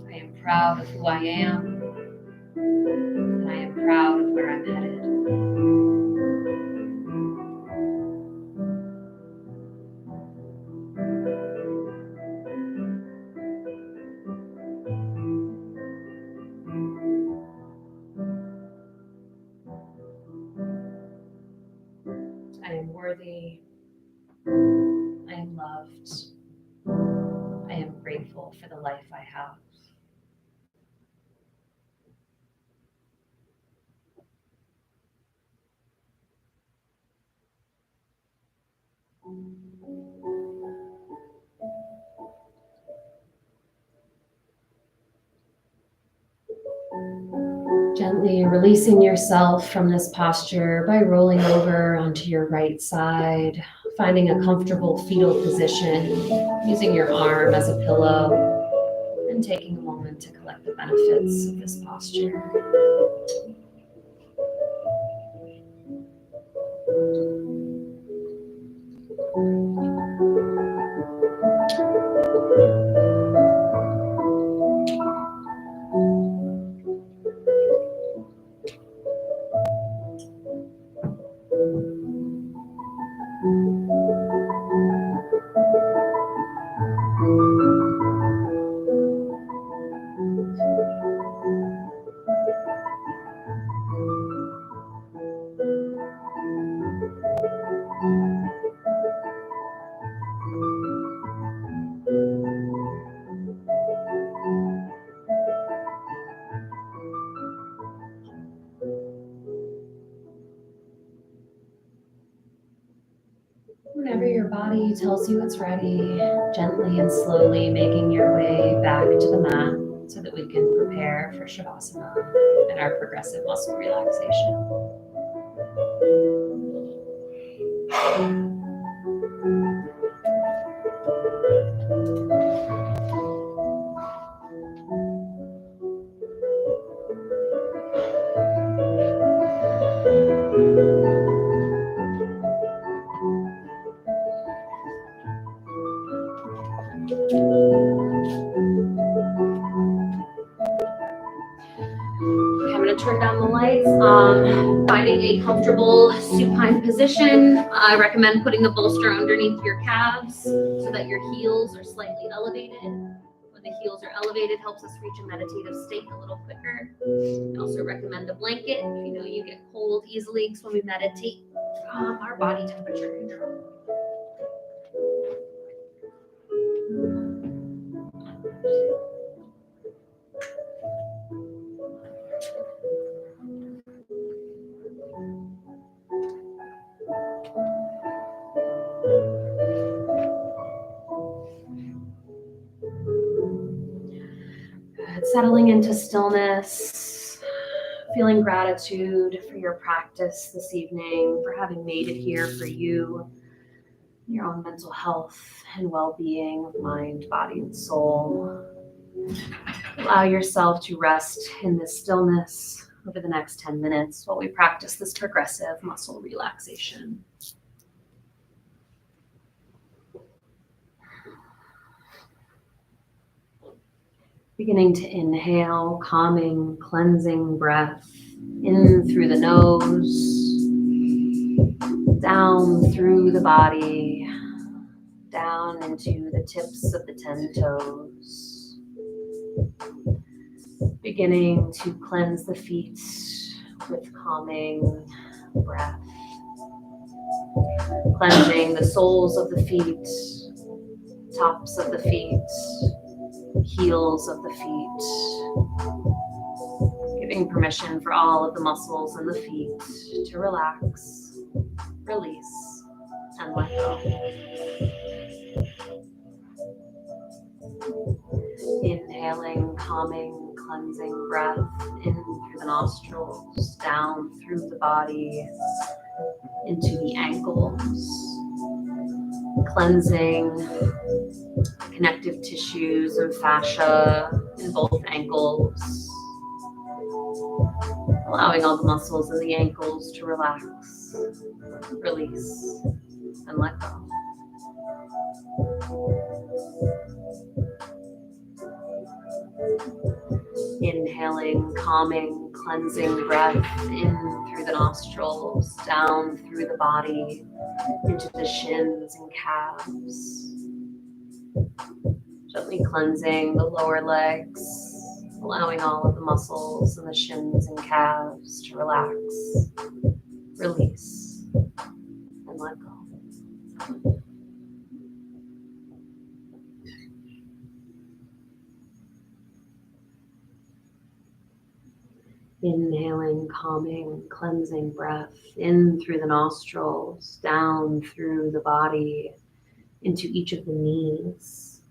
I am proud of who I am, and I am proud of where I'm headed. worthy. I am loved. I am grateful for the life I have. Gently releasing yourself from this posture by rolling over onto your right side, finding a comfortable fetal position, using your arm as a pillow, and taking a moment to collect the benefits of this posture. Whenever your body tells you it's ready, gently and slowly making your way back to the mat so that we can prepare for Shavasana and our progressive muscle relaxation. I'm going to turn down the lights. Finding a comfortable supine position. I recommend putting a bolster underneath your calves so that your heels are slightly elevated. When the heels are elevated, helps us reach a meditative state a little quicker. I also recommend a blanket if you know you get cold easily, because when we meditate, our body temperature control. Good. Settling into stillness, feeling gratitude for your practice this evening, for having made it here for you, your own mental health and well-being of mind, body, and soul. Allow yourself to rest in this stillness over the next 10 minutes while we practice this progressive muscle relaxation. Beginning to inhale, calming, cleansing breath in through the nose, down through the body, down into the tips of the 10 toes. Beginning to cleanse the feet with calming breath. Cleansing the soles of the feet, tops of the feet, heels of the feet. Giving permission for all of the muscles in the feet to relax, release, and let go. Inhaling, calming, cleansing breath in through the nostrils, down through the body, into the ankles, cleansing connective tissues and fascia in both ankles, allowing all the muscles in the ankles to relax, release, and let go. Inhaling, calming, cleansing breath in through the nostrils, down through the body, into the shins and calves. Gently cleansing the lower legs, allowing all of the muscles in the shins and calves to relax, release, and let go. Inhaling, calming, cleansing breath in through the nostrils, down through the body, into each of the knees.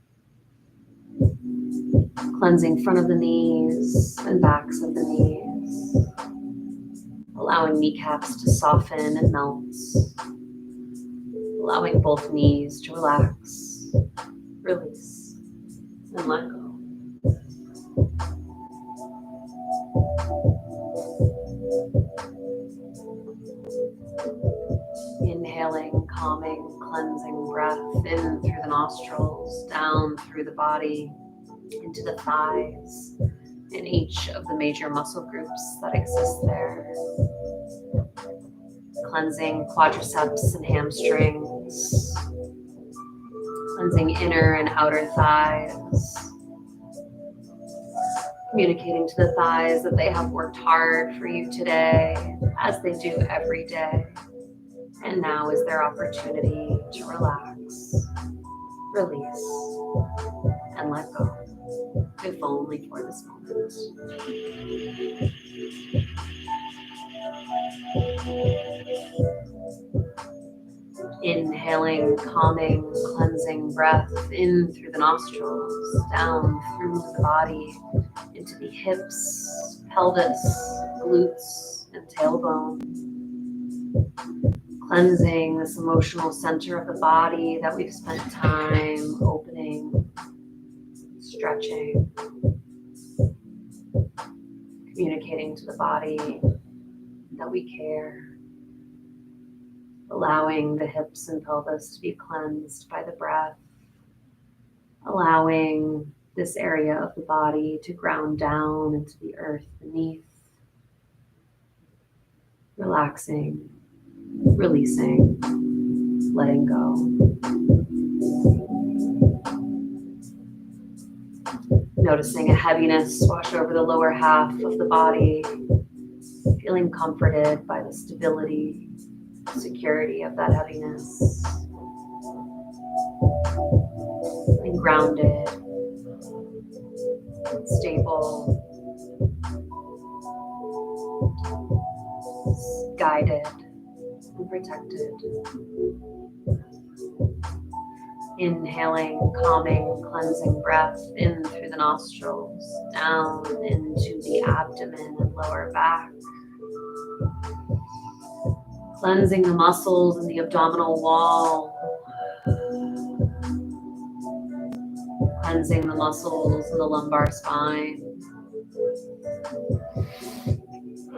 Cleansing front of the knees and backs of the knees. Allowing kneecaps to soften and melt. Allowing both knees to relax, release, and let go. Inhaling, calming, cleansing breath in through the nostrils, down through the body, into the thighs, in each of the major muscle groups that exist there. Cleansing quadriceps and hamstrings. Cleansing inner and outer thighs. Communicating to the thighs that they have worked hard for you today, as they do every day. And now is their opportunity to relax, release, and let go, if only for this moment. Inhaling, calming, cleansing breath in through the nostrils, down through the body, into the hips, pelvis, glutes, and tailbone. Cleansing this emotional center of the body that we've spent time opening, stretching, communicating to the body that we care. Allowing the hips and pelvis to be cleansed by the breath. Allowing this area of the body to ground down into the earth beneath. Relaxing, releasing, letting go. Noticing a heaviness wash over the lower half of the body. Feeling comforted by the stability, security of that heaviness. Feeling grounded, stable, guided, and protected. Inhaling, calming, cleansing breath in through the nostrils, down into the abdomen and lower back. Cleansing the muscles in the abdominal wall. Cleansing the muscles in the lumbar spine.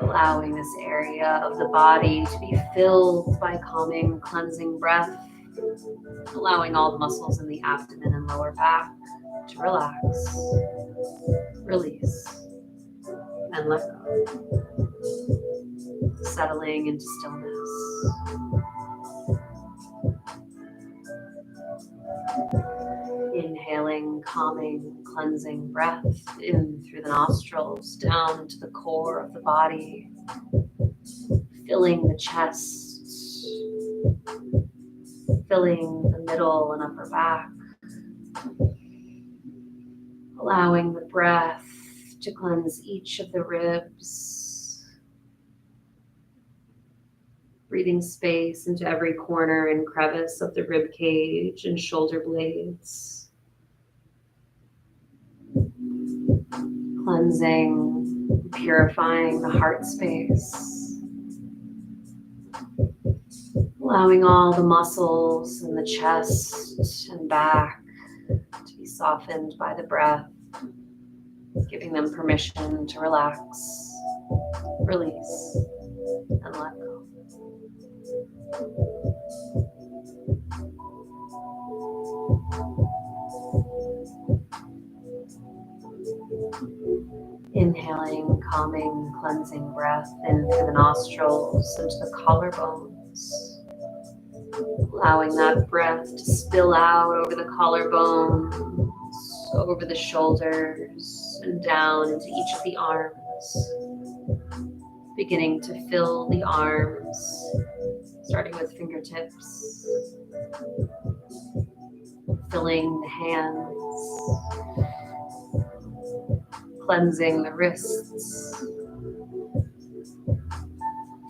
Allowing this area of the body to be filled by calming, cleansing breath. Allowing all the muscles in the abdomen and lower back to relax, release, and let go. Settling into stillness. Inhaling, calming, cleansing breath in through the nostrils, down to the core of the body, filling the chest, filling the middle and upper back, allowing the breath to cleanse each of the ribs, breathing space into every corner and crevice of the rib cage and shoulder blades, cleansing, purifying the heart space, allowing all the muscles in the chest and back to be softened by the breath, giving them permission to relax, release, and let go. Inhaling, calming, cleansing breath in through the nostrils into the collarbones. Allowing that breath to spill out over the collarbones, over the shoulders, and down into each of the arms. Beginning to fill the arms, starting with fingertips. Filling the hands. Cleansing the wrists.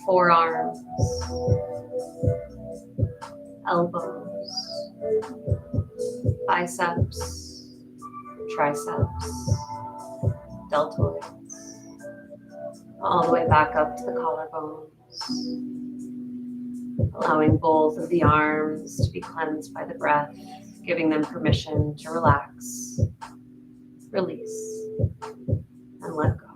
forearms, elbows, biceps, triceps, deltoids, all the way back up to the collarbones, allowing both of the arms to be cleansed by the breath, giving them permission to relax, release, and let go.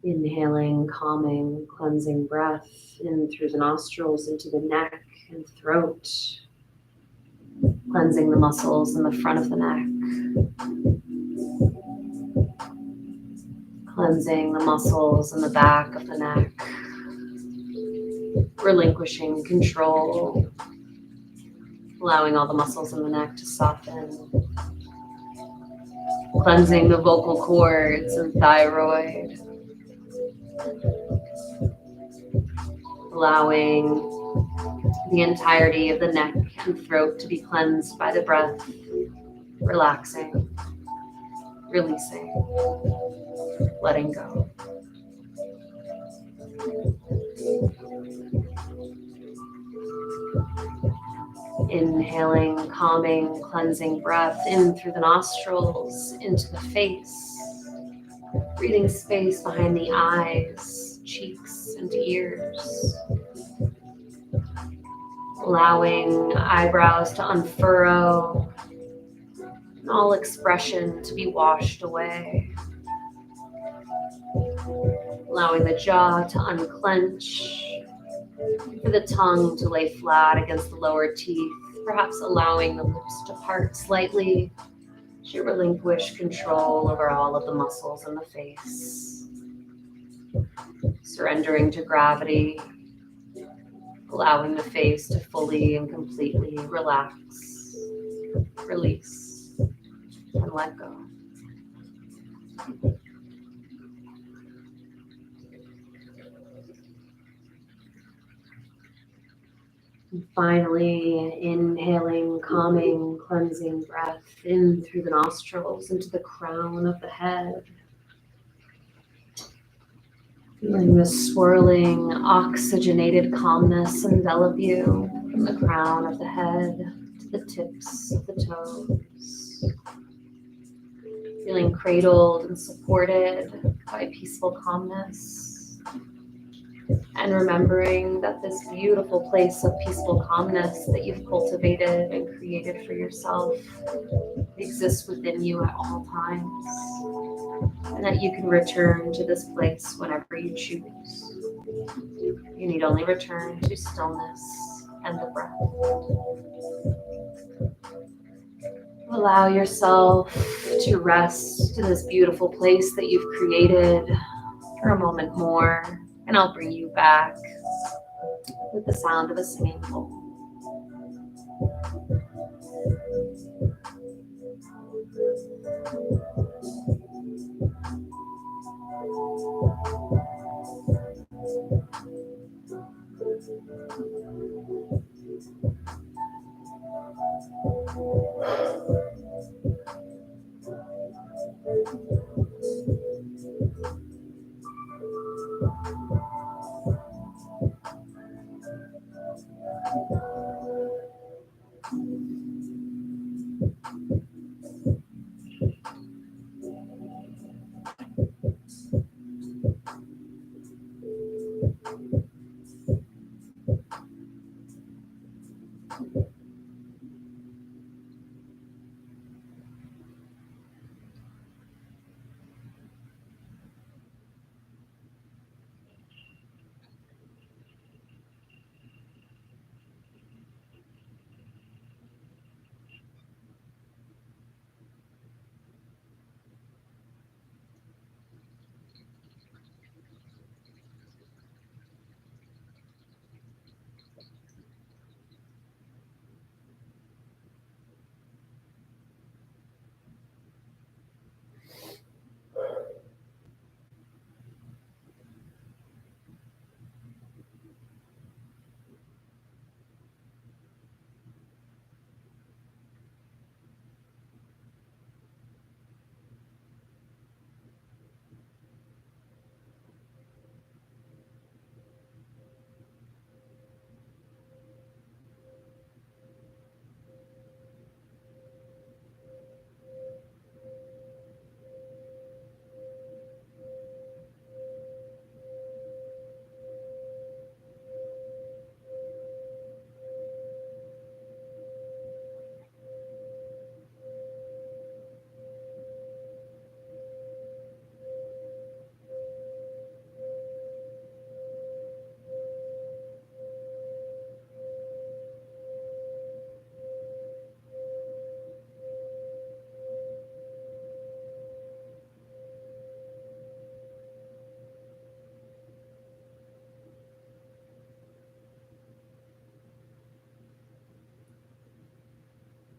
Inhaling, calming, cleansing breath in through the nostrils into the neck and throat, cleansing the muscles in the front of the neck, cleansing the muscles in the back of the neck, relinquishing control, allowing all the muscles in the neck to soften, cleansing the vocal cords and thyroid, allowing the entirety of the neck and throat to be cleansed by the breath, relaxing, releasing, letting go. Inhaling, calming, cleansing breath in through the nostrils, into the face, breathing space behind the eyes, cheeks, and ears. Allowing eyebrows to unfurrow and all expression to be washed away. Allowing the jaw to unclench, for the tongue to lay flat against the lower teeth, perhaps allowing the lips to part slightly as you relinquish control over all of the muscles in the face. Surrendering to gravity, allowing the face to fully and completely relax, release, and let go. And finally, inhaling, calming, cleansing breath in through the nostrils into the crown of the head. Feeling the swirling, oxygenated calmness envelop you from the crown of the head to the tips of the toes. Feeling cradled and supported by peaceful calmness. And remembering that this beautiful place of peaceful calmness that you've cultivated and created for yourself exists within you at all times. And that you can return to this place whenever you choose. You need only return to stillness and the breath. Allow yourself to rest in this beautiful place that you've created for a moment more, and I'll bring you back with the sound of a singing bowl.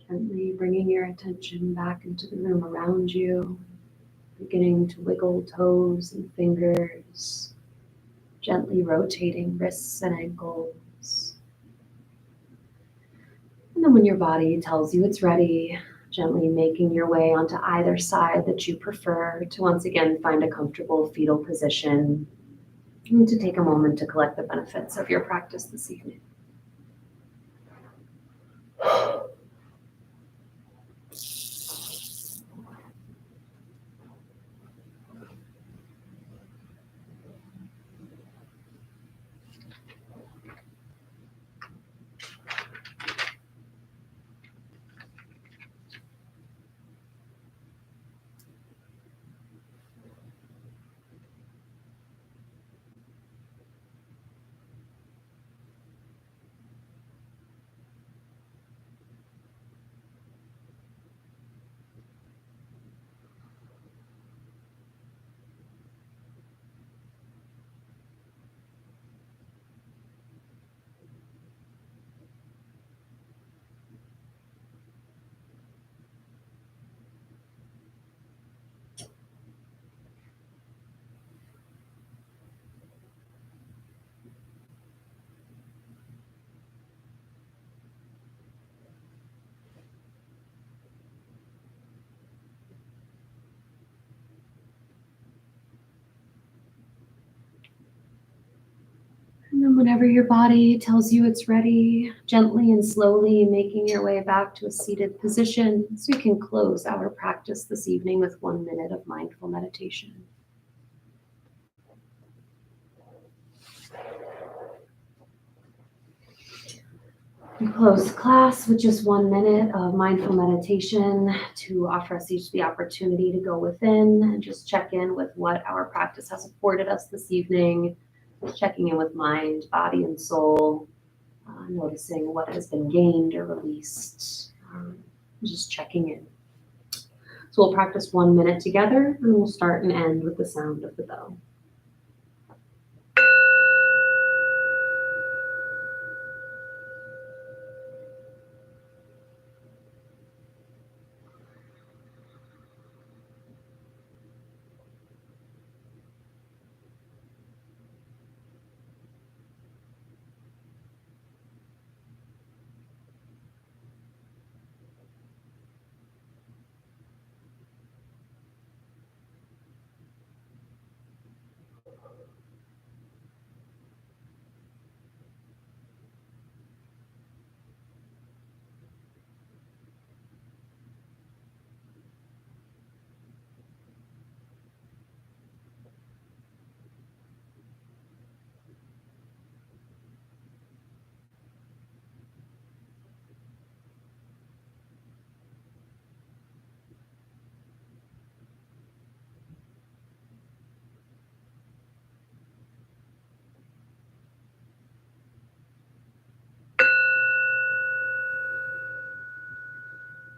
Gently bringing your attention back into the room around you, beginning to wiggle toes and fingers, gently rotating wrists and ankles. And then when your body tells you it's ready, gently making your way onto either side that you prefer to once again find a comfortable fetal position and to take a moment to collect the benefits of your practice this evening. And then whenever your body tells you it's ready, gently and slowly making your way back to a seated position so we can close our practice this evening with 1 minute of mindful meditation. We close class with just 1 minute of mindful meditation to offer us each the opportunity to go within and just check in with what our practice has afforded us this evening, checking in with mind, body, and soul, noticing what has been gained or released, just checking in. So we'll practice 1 minute together and we'll start and end with the sound of the bell.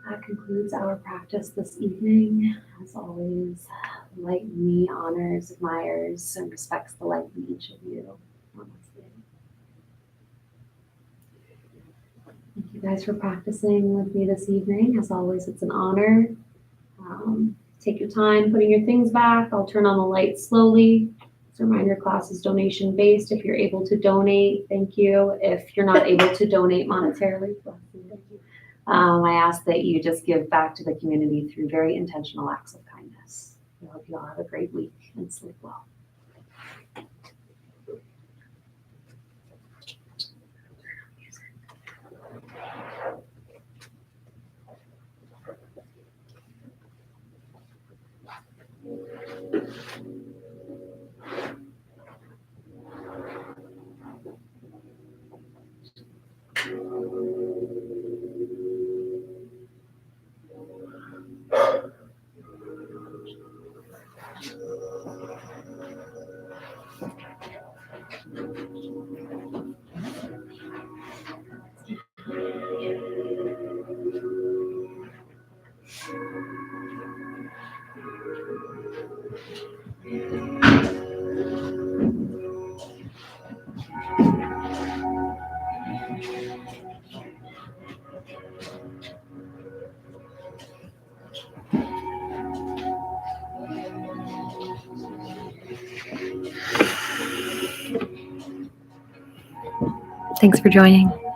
That concludes our practice this evening. As always, light in me honors, admires, and respects the light in each of you. Namaste. Thank you guys for practicing with me this evening. As always, it's an honor. Take your time putting your things back. I'll turn on the light slowly. As a reminder, class is donation based. If you're able to donate, thank you. If you're not able to donate monetarily, I ask that you just give back to the community through very intentional acts of kindness. I hope you all have a great week and sleep well. Thanks for joining.